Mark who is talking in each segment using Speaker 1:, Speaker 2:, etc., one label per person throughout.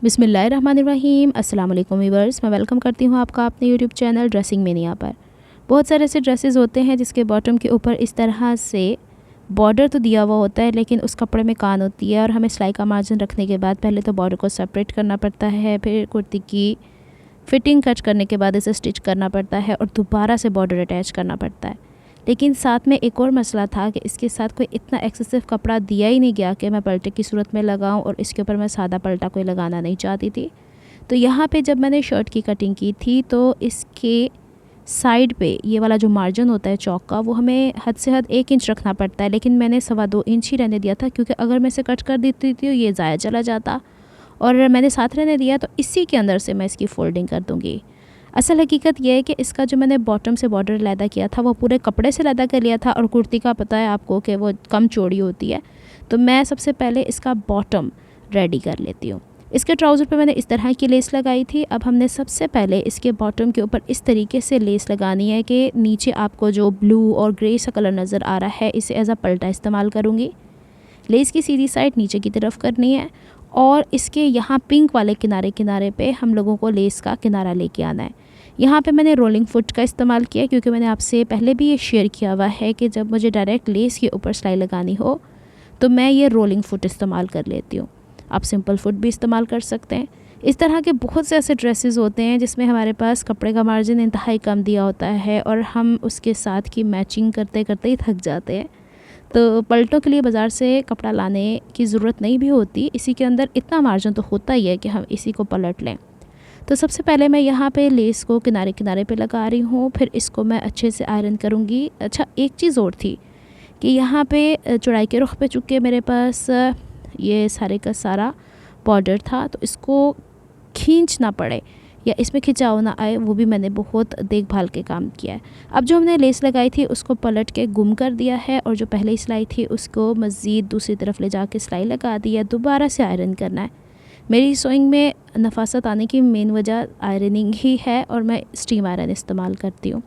Speaker 1: बिस्मिल्लाहिर्रहमानिर्रहीम। अस्सलाम वालेकुम व्यूअर्स, मैं वेलकम करती हूँ आपका अपने यूट्यूब चैनल ड्रेसिंग मेनिया पर। बहुत सारे ऐसे ड्रेसेस होते हैं जिसके बॉटम के ऊपर इस तरह से बॉर्डर तो दिया हुआ होता है, लेकिन उस कपड़े में कान होती है और हमें सिलाई का मार्जिन रखने के बाद पहले तो बॉर्डर को सेपरेट करना पड़ता है, फिर कुर्ती की फ़िटिंग कट करने के बाद इसे स्टिच करना पड़ता है और दोबारा से बॉर्डर अटैच करना पड़ता है। लेकिन साथ में एक और मसला था कि इसके साथ कोई इतना एक्सेसिव कपड़ा दिया ही नहीं गया कि मैं पलटे की सूरत में लगाऊं, और इसके ऊपर मैं सादा पलटा कोई लगाना नहीं चाहती थी। तो यहाँ पे जब मैंने शर्ट की कटिंग की थी तो इसके साइड पे ये वाला जो मार्जिन होता है चौक का, वो हमें हद से हद 1 इंच रखना पड़ता है, लेकिन मैंने 2.25 इंच ही रहने दिया था, क्योंकि अगर मैं इसे कट कर देती थी तो ये ज़ाया चला जाता, और मैंने साथ रहने दिया तो इसी के अंदर से मैं इसकी फ़ोल्डिंग कर दूँगी। असल हकीकत यह है कि इसका जो मैंने बॉटम से बॉर्डर लैदा किया था वो पूरे कपड़े से लैदा कर लिया था, और कुर्ती का पता है आपको कि वो कम चौड़ी होती है। तो मैं सबसे पहले इसका बॉटम रेडी कर लेती हूँ। इसके ट्राउज़र पे मैंने इस तरह की लेस लगाई थी। अब हमने सबसे पहले इसके बॉटम के ऊपर इस तरीके से लेस लगानी है कि नीचे आपको जो ब्लू और ग्रे सा कलर नज़र आ रहा है, इसे एज अ पल्टा इस्तेमाल करूँगी। लेस की सीधी साइड नीचे की तरफ करनी है, और इसके यहाँ पिंक वाले किनारे किनारे पे हम लोगों को लेस का किनारा लेके आना है। यहाँ पे मैंने रोलिंग फुट का इस्तेमाल किया, क्योंकि मैंने आपसे पहले भी ये शेयर किया हुआ है कि जब मुझे डायरेक्ट लेस के ऊपर सिलाई लगानी हो तो मैं ये रोलिंग फुट इस्तेमाल कर लेती हूँ। आप सिंपल फुट भी इस्तेमाल कर सकते हैं। इस तरह के बहुत से ऐसे ड्रेसेस होते हैं जिसमें हमारे पास कपड़े का मार्जिन इंतहाई कम दिया होता है, और हम उसके साथ की मैचिंग करते करते ही थक जाते हैं। तो पलटों के लिए बाज़ार से कपड़ा लाने की ज़रूरत नहीं भी होती, इसी के अंदर इतना मार्जिन तो होता ही है कि हम इसी को पलट लें। तो सबसे पहले मैं यहाँ पे लेस को किनारे किनारे पे लगा रही हूँ, फिर इसको मैं अच्छे से आयरन करूँगी। अच्छा, एक चीज़ और थी कि यहाँ पे चौड़ाई के रुख पे चूँकि मेरे पास ये सारे का सारा बॉर्डर था, तो इसको खींच ना पड़े या इसमें खिंचाव ना आए, वो भी मैंने बहुत देखभाल के काम किया है। अब जो हमने लेस लगाई थी उसको पलट के गुम कर दिया है, और जो पहले ही सिलाई थी उसको मज़ीद दूसरी तरफ ले जाके सिलाई लगा दी है। दोबारा से आयरन करना है। मेरी सोइंग में नफासत आने की मेन वजह आयरनिंग ही है, और मैं स्टीम आयरन इस्तेमाल करती हूँ।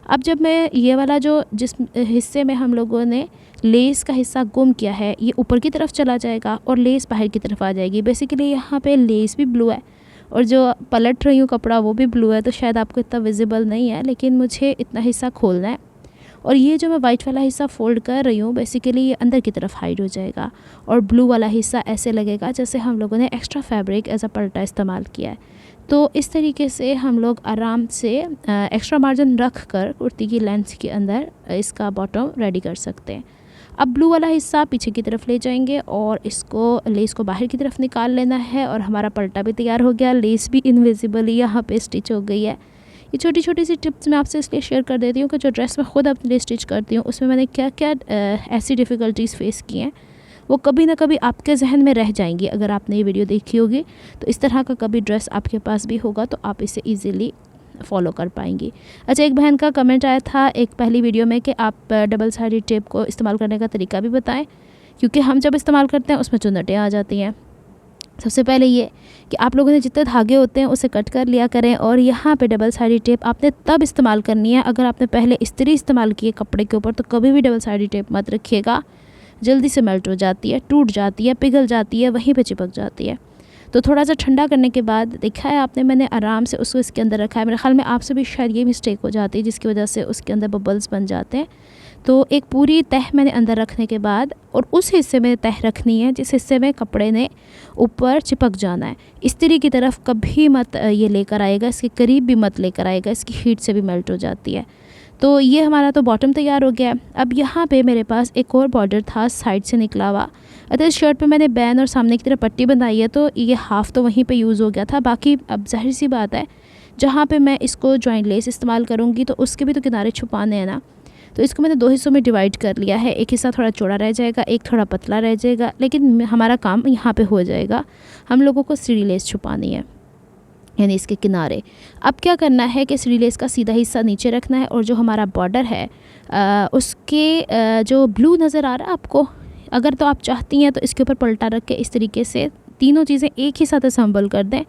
Speaker 1: अब जब मैं ये वाला जो जिस हिस्से में हम लोगों ने लेस का हिस्सा गुम किया है, ये ऊपर की तरफ चला जाएगा और लेस बाहर की तरफ आ जाएगी। बेसिकली यहाँ पे लेस भी ब्लू है और जो पलट रही हूँ कपड़ा वो भी ब्लू है, तो शायद आपको इतना विजिबल नहीं है, लेकिन मुझे इतना हिस्सा खोलना है। और ये जो मैं वाइट वाला हिस्सा फ़ोल्ड कर रही हूँ, बेसिकली ये अंदर की तरफ हाइड हो जाएगा, और ब्लू वाला हिस्सा ऐसे लगेगा जैसे हम लोगों ने एक्स्ट्रा फैब्रिक एज अ पल्टा इस्तेमाल किया है। तो इस तरीके से हम लोग आराम से एक्स्ट्रा मार्जिन रख कर कुर्ती की लेंथ के अंदर इसका बॉटम रेडी कर सकते हैं। अब ब्लू वाला हिस्सा पीछे की तरफ ले जाएंगे और इसको लेस को बाहर की तरफ निकाल लेना है, और हमारा पल्टा भी तैयार हो गया। लेस भी इनविजिबली यहाँ पे स्टिच हो गई है। ये छोटी छोटी सी टिप्स मैं आपसे इसलिए शेयर कर देती हूँ कि जो ड्रेस मैं ख़ुद अपने लिए स्टिच करती हूँ उसमें मैंने क्या क्या ऐसी डिफ़िकल्टीज़ फ़ेस की हैं, वो कभी ना कभी आपके जहन में रह जाएंगी। अगर आपने ये वीडियो देखी होगी तो इस तरह का कभी ड्रेस आपके पास भी होगा तो आप इसे ईज़िली फॉलो कर पाएंगी। अच्छा, एक बहन का कमेंट आया था एक पहली वीडियो में कि आप डबल साइडेड टेप को इस्तेमाल करने का तरीका भी बताएं, क्योंकि हम जब इस्तेमाल करते हैं उसमें चुन्नटें आ जाती हैं। सबसे पहले ये कि आप लोगों ने जितने धागे होते हैं उसे कट कर लिया करें, और यहाँ पे डबल साइडेड टेप आपने तब इस्तेमाल करनी है अगर आपने पहले इस्त्री इस्तेमाल की है कपड़े के ऊपर, तो कभी भी डबल साइडेड टेप मत रखिएगा। जल्दी से मेल्ट हो जाती है, टूट जाती है, पिघल जाती है, वहीं पे चिपक जाती है। तो थोड़ा सा ठंडा करने के बाद देखा है आपने, मैंने आराम से उसको इसके अंदर रखा है। मेरे ख्याल में आपसे भी शायद ये मिस्टेक हो जाती है जिसकी वजह से उसके अंदर बबल्स बन जाते हैं। तो एक पूरी तह मैंने अंदर रखने के बाद, और उस हिस्से में तह रखनी है जिस हिस्से में कपड़े ने ऊपर चिपक जाना है। इस्त्री की तरफ कभी मत ये लेकर आएगा, इसके करीब भी मत लेकर आएगा, इसकी हीट से भी मेल्ट हो जाती है। तो ये हमारा तो बॉटम तैयार हो गया है। अब यहाँ पे मेरे पास एक और बॉर्डर था साइड से निकला हुआ। अतः इस शर्ट पे मैंने बैन और सामने की तरफ पट्टी बनाई है, तो ये हाफ़ तो वहीं पे यूज़ हो गया था। बाकी अब ज़ाहिर सी बात है जहाँ पे मैं इसको जॉइंट लेस इस्तेमाल करूँगी तो उसके भी तो किनारे छुपाने हैं ना, तो इसको मैंने 2 हिस्सों में डिवाइड कर लिया है। एक हिस्सा थोड़ा चौड़ा रह जाएगा, एक थोड़ा पतला रह जाएगा, लेकिन हमारा काम यहाँ पे हो जाएगा। हम लोगों को सीढ़ी लेस छुपानी है, यानी इसके किनारे। अब क्या करना है कि सीढ़ी लेस का सीधा हिस्सा नीचे रखना है, और जो हमारा बॉर्डर है उसके जो ब्लू नज़र आ रहा है आपको, अगर तो आप चाहती हैं तो इसके ऊपर पलटा रख के इस तरीके से तीनों चीज़ें एक ही साथ असम्बल कर दें।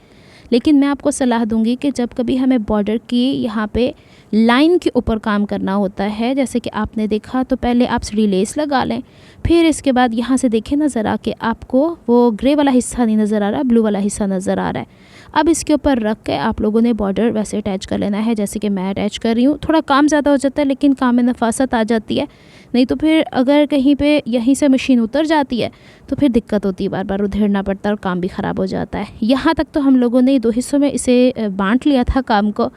Speaker 1: लेकिन मैं आपको सलाह दूंगी कि जब कभी हमें बॉर्डर की यहाँ पे लाइन के ऊपर काम करना होता है। जैसे कि आपने देखा तो पहले आप सीढ़ी लेस लगा लें, फिर इसके बाद यहाँ से देखें ना ज़रा कि आपको वो ग्रे वाला हिस्सा नहीं नज़र आ रहा, ब्लू वाला हिस्सा नज़र आ रहा है। अब इसके ऊपर रख के आप लोगों ने बॉर्डर वैसे अटैच कर लेना है जैसे कि मैं अटैच कर रही हूँ। थोड़ा काम ज़्यादा हो जाता है लेकिन काम में नफासत आ जाती है, नहीं तो फिर अगर कहीं पे यहीं से मशीन उतर जाती है तो फिर दिक्कत होती है, बार बार उधेड़ना पड़ता है और काम भी ख़राब हो जाता है। यहाँ तक तो हम लोगों ने 2 हिस्सों में इसे बांट लिया था काम को।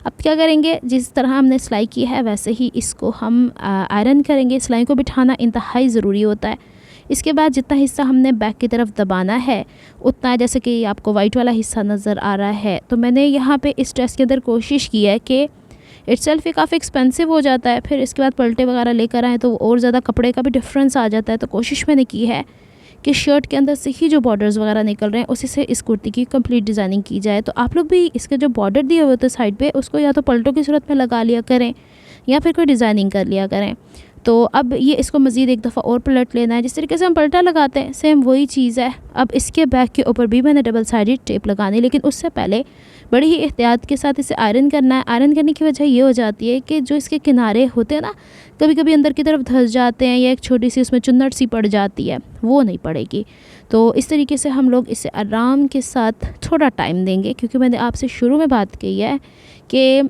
Speaker 1: अब क्या करेंगे, जिस तरह हमने सिलाई की है वैसे ही इसको हम आयरन करेंगे। सिलाई को बिठाना इंतहाई ज़रूरी होता है। इसके बाद जितना हिस्सा हमने बैक की तरफ दबाना है उतना, जैसे कि आपको वाइट वाला हिस्सा नज़र आ रहा है, तो मैंने यहाँ पे इस ड्रेस के अंदर कोशिश की है कि इट्सेल्फ ही काफ़ी एक्सपेंसिव हो जाता है, फिर इसके बाद पलटे वगैरह लेकर आएँ तो और ज़्यादा कपड़े का भी डिफरेंस आ जाता है। तो कोशिश मैंने की है कि शर्ट के अंदर से ही जो बॉर्डर्स वगैरह निकल रहे हैं उसी से इस कुर्ती की कंप्लीट डिज़ाइनिंग की जाए। तो आप लोग भी इसके जो बॉर्डर दिए हुए होते हैं साइड पे, उसको या तो पलटों की सूरत में लगा लिया करें या फिर कोई डिज़ाइनिंग कर लिया करें। तो अब ये इसको मज़ीद एक दफ़ा और पलट लेना है। जिस तरीके से हम पलटा लगाते हैं सेम वही चीज़ है। अब इसके बैक के ऊपर भी मैंने डबल साइडेड टेप लगानी, लेकिन उससे पहले बड़ी ही एहतियात के साथ इसे आयरन करना है। आयरन करने की वजह ये हो जाती है कि जो इसके किनारे होते हैं ना, कभी कभी अंदर की तरफ धंस जाते हैं या एक छोटी सी उसमें चुन्नट सी पड़ जाती है, वो नहीं पड़ेगी। तो इस तरीके से हम लोग इसे आराम के साथ थोड़ा टाइम देंगे, क्योंकि मैंने आपसे शुरू में बात की है कि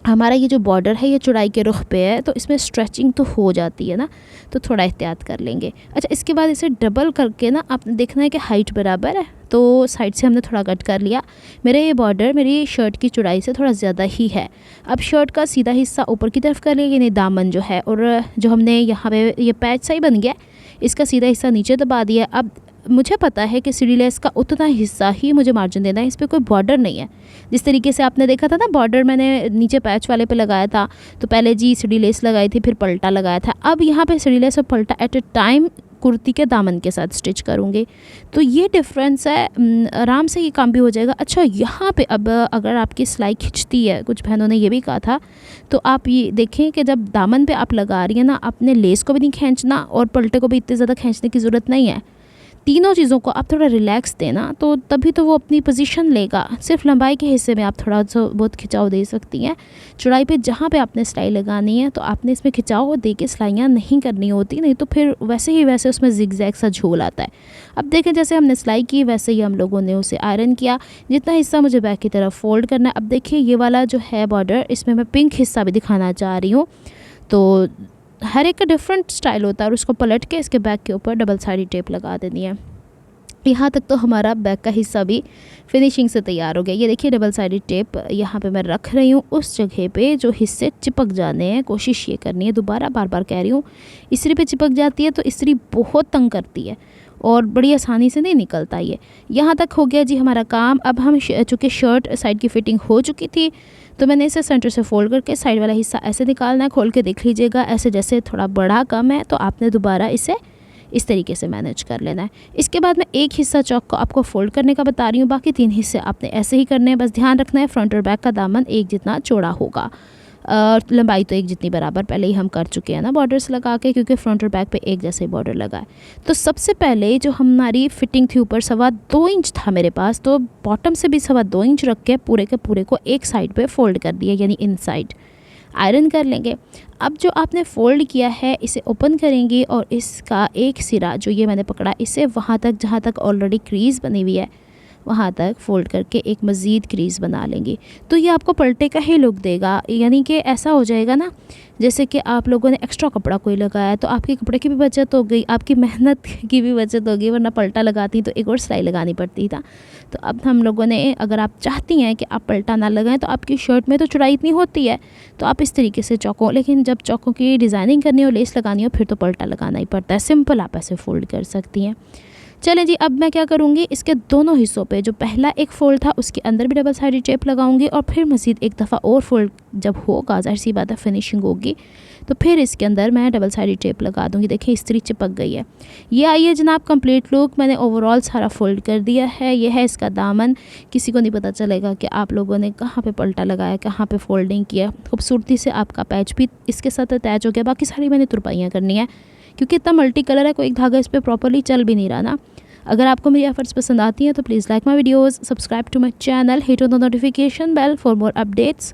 Speaker 1: हमारा ये जो बॉर्डर है ये चौड़ाई के रुख पे है, तो इसमें स्ट्रेचिंग तो हो जाती है ना, तो थोड़ा एहतियात कर लेंगे। अच्छा, इसके बाद इसे डबल करके ना आपने देखना है कि हाइट बराबर है, तो साइड से हमने थोड़ा कट कर लिया। मेरा ये बॉर्डर मेरी शर्ट की चौड़ाई से थोड़ा ज़्यादा ही है। अब शर्ट का सीधा हिस्सा ऊपर की तरफ कर लिया, यानी दामन जो है, और जो हमने यहाँ पे ये पैच सही बन गया, इसका सीधा हिस्सा नीचे दबा दिया। अब मुझे पता है कि सीढ़ी लेस का उतना हिस्सा ही मुझे मार्जिन देना है, इस पर कोई बॉर्डर नहीं है। जिस तरीके से आपने देखा था ना, बॉर्डर मैंने नीचे पैच वाले पे लगाया था, तो पहले जी सीढ़ी लेस लगाई थी, फिर पलटा लगाया था। अब यहाँ पे सीढ़ी लेस और पलटा एट ए टाइम कुर्ती के दामन के साथ स्टिच करूँगी, तो ये डिफरेंस है। आराम से ये काम भी हो जाएगा। अच्छा, यहाँ पे अब अगर आपकी सिलाई खिंचती है, कुछ बहनों ने ये भी कहा था, तो आप ये देखें कि जब दामन पे आप लगा रही हैं ना, अपने लेस को भी नहीं खींचना और पलटे को भी इतने ज़्यादा खींचने की ज़रूरत नहीं है। तीनों चीज़ों को आप थोड़ा रिलैक्स देना, तो तभी तो वो अपनी पोजीशन लेगा। सिर्फ लंबाई के हिस्से में आप थोड़ा सा बहुत खिंचाव दे सकती हैं। चौड़ाई पे जहाँ पे आपने सिलाई लगानी है, तो आपने इसमें खिंचाव दे के सिलाइयाँ नहीं करनी होती, नहीं तो फिर वैसे ही वैसे उसमें जिगजैग सा झोल आता है। अब देखें, जैसे हमने सिलाई की वैसे ही हम लोगों ने उसे आयरन किया। जितना हिस्सा मुझे बैक की तरफ फोल्ड करना है, अब देखिए ये वाला जो है बॉर्डर, इसमें मैं पिंक हिस्सा भी दिखाना चाह रही हूँ। तो हर एक का डिफरेंट स्टाइल होता है, और उसको पलट के इसके बैक के ऊपर डबल साइड टेप लगा देनी है। यहाँ तक तो हमारा बैक का हिस्सा भी फिनिशिंग से तैयार हो गया। ये देखिए डबल साइडेड टेप यहाँ पे मैं रख रही हूँ उस जगह पे जो हिस्से चिपक जाने हैं। कोशिश ये करनी है, दोबारा बार बार कह रही हूँ, इस्त्री पे चिपक जाती है तो इस्त्री बहुत तंग करती है और बड़ी आसानी से नहीं निकलता ये। यहाँ तक हो गया जी हमारा काम। अब हम चूँकि शर्ट साइड की फ़िटिंग हो चुकी थी, तो मैंने इसे सेंटर से फोल्ड करके साइड वाला हिस्सा ऐसे निकालना है। खोल के देख लीजिएगा, ऐसे जैसे थोड़ा बड़ा कम है तो आपने दोबारा इसे इस तरीके से मैनेज कर लेना है। इसके बाद मैं एक हिस्सा चौक को आपको फोल्ड करने का बता रही हूँ, बाकी 3 हिस्से आपने ऐसे ही करने हैं। बस ध्यान रखना है फ्रंट और बैक का दामन एक जितना चौड़ा होगा, लंबाई तो एक जितनी बराबर पहले ही हम कर चुके हैं ना बॉर्डर्स लगा के, क्योंकि फ्रंट और बैक पे एक जैसे बॉर्डर लगा है। तो सबसे पहले जो हमारी फिटिंग थी ऊपर 2.25 इंच था मेरे पास, तो बॉटम से भी 2.25 इंच रख के पूरे के पूरे को एक साइड पे फोल्ड कर दिया, यानी इन साइड आयरन कर लेंगे। अब जो आपने फ़ोल्ड किया है इसे ओपन करेंगे और इसका एक सिरा जो ये मैंने पकड़ा, इसे वहाँ तक जहाँ तक ऑलरेडी क्रीज़ बनी हुई है वहाँ तक फ़ोल्ड करके एक मज़ीद क्रीज़ बना लेंगे। तो ये आपको पलटे का ही लुक देगा, यानी कि ऐसा हो जाएगा ना जैसे कि आप लोगों ने एक्स्ट्रा कपड़ा कोई लगाया, तो आपके कपड़े की भी बचत हो गई, आपकी मेहनत की भी बचत होगी, वरना पलटा लगाती तो एक और सिलाई लगानी पड़ती था। तो अब हम लोगों ने, अगर आप चाहती हैं कि आप पलटा ना लगाएं, तो आपकी शर्ट में तो चौड़ाई इतनी होती है तो आप इस तरीके से चौकों, लेकिन जब चौकों की डिज़ाइनिंग करनी हो, लेस लगानी हो, फिर तो पलटा लगाना ही पड़ता है। सिंपल आप ऐसे फ़ोल्ड कर सकती हैं। चलें जी, अब मैं क्या करूँगी, इसके दोनों हिस्सों पे जो पहला एक फ़ोल्ड था उसके अंदर भी डबल साइडेड टेप लगाऊंगी, और फिर मज़ीद एक दफ़ा और फ़ोल्ड जब होगा, ज़ाहिर सी बात है फिनिशिंग होगी, तो फिर इसके अंदर मैं डबल साइडेड टेप लगा दूँगी। देखिए इस्त्री चिपक गई है। ये आई है जनाब कंप्लीट लुक। मैंने ओवरऑल सारा फ़ोल्ड कर दिया है। ये है इसका दामन। किसी को नहीं पता चलेगा कि आप लोगों ने कहाँ पे पलटा लगाया, कहाँ पे फोल्डिंग किया। खूबसूरती से आपका पैच भी इसके साथ अटैच हो गया। बाकी सारी मैंने तुरपाइयाँ करनी है, क्योंकि इतना मल्टी कलर है, कोई एक धागा इस पर प्रॉपरली चल भी नहीं रहा ना। अगर आपको मेरी एफर्ट्स पसंद आती हैं तो please like my videos, subscribe to my channel, hit on the notification bell for more updates,